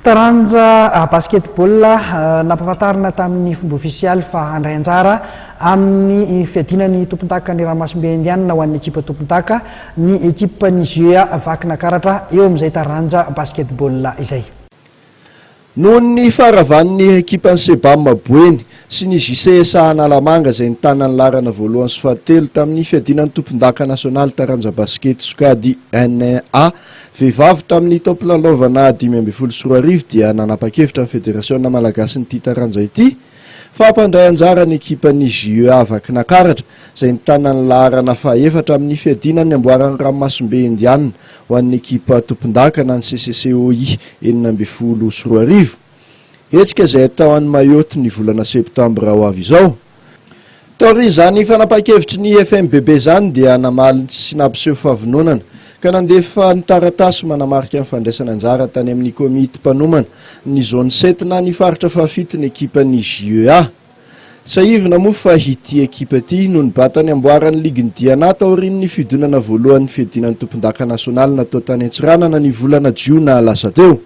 taranja basketball nampahafantarina tamin'ny fomba ofisialy fa handray anjara amin'ny fiadinany tompontaka-ny Ramasimbe Indiana ho an'ny ekipa tompontaka ny ekipa ny GEA vakina karatra eo amin'izay taranja basketball izay. Noho ny faravan'ny ekipan'ny Sebam Boeny sy ny JCSA Analamanga izay nitanany larana voalohany sy fahatelo tamin'ny fiadinan'ny tompon-daka nasionaly taranja basket sokady NA vehivavy tamin'ny taompilalaovana 2024 dia nanapa-kevitra amin'ny Federasion Malagasy nyity taranja ity fa hampandray anjara ny ekipan'ny GEA vakina karatra izay nitanany larana fahaefatra amin'ny fiadinan'ny amboaran'ny Ramasimbe Indiana ho an'ny ekipa tompon-daka na ny CCCOI 2024. Hetsika izay atao an'ny Mayotte ny volana septambra ho avy izao. Taorizany fanapa-kevitry ny FMBB zany dia namaly sy nampiseho fahavononana ka nandefa ny taratasy manamarika amin'ny fandraisana anjara tany amin'ny komity mpanomana ny zone 7 na ny faritra fahafito ny ekipan'ny GEA. Saivina moa fa ity ekipa ity no nibatany amboaran'ny ligy ny Diana taorian'ny fidonana voalohany fiadinan'ny tompon-daka nasionaly natao tany Antsiranana ny volana Jiona lasa teo.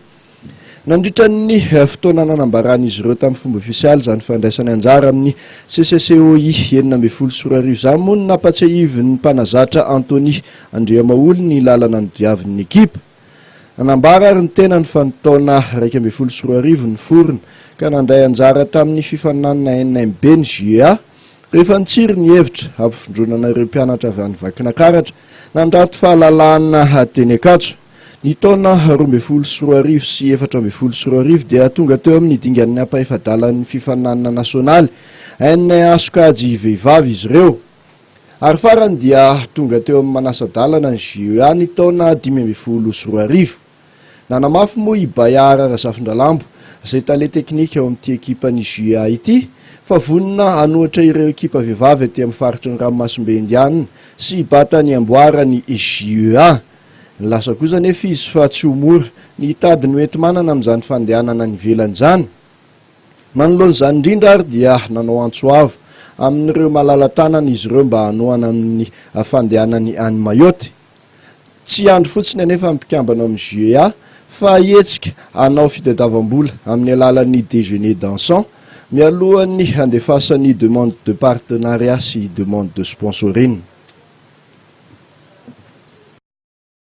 Nandritra ny fotoana nanambaran'izy ireo tamin'ny fomba ofisialy izany fandraisany anjara amin'ny CCCOI 2024 izany moa no nampatsiahivin'ny mpanazatra Anthony Andriamaolo ny lalana ny diavin'ny ekipa. Nanambara ary ny tena ny fantaona 2024 ny forona ka nandray anjara tamin'ny fifananana NMB ny GEA rehefa nitsiry ny hevitra hampifondronana ireo mpianatra avy any vakina karatra nandrato fahalalana teny Ankatso. Ny taona 2024 sy 2024 dia tonga teo amin'ny dingan'ny ampaefadalan'ny fifananana nasionaly NA sokady vehivavy izy ireo. Ary farany dia tonga teo amin'ny manasa-dalana ny GEA ny taona 2024. Nanamafy moa i Bayara Razafindralambo izay tale teknika eo amin'ity ekipan'ny GEA ity fa vonina anohatra ireo ekipa vehivavy aty amin'ny faritry ny Ramasimbe Indiana sy batany amboarany GEA. Lasa kosa nefa izy fa tsy ho mora ny hitady ny ety manana amin'izany fandehanana ny velan'izany. Manoloan'izany indrindra ary dia nanao antsoavo amin'ireo malala-tanana izy ireo mba hanohana amin'ny fandehanany any Mayotte. Tsy andro fotsiny anefa mipikambana amin'ny GEA fa hetsika hanao fitadiavam-bola amin'ny alalan'ny déjeuner dansant mialohan'ny handefasany demande de partenariat sy demande de sponsoring.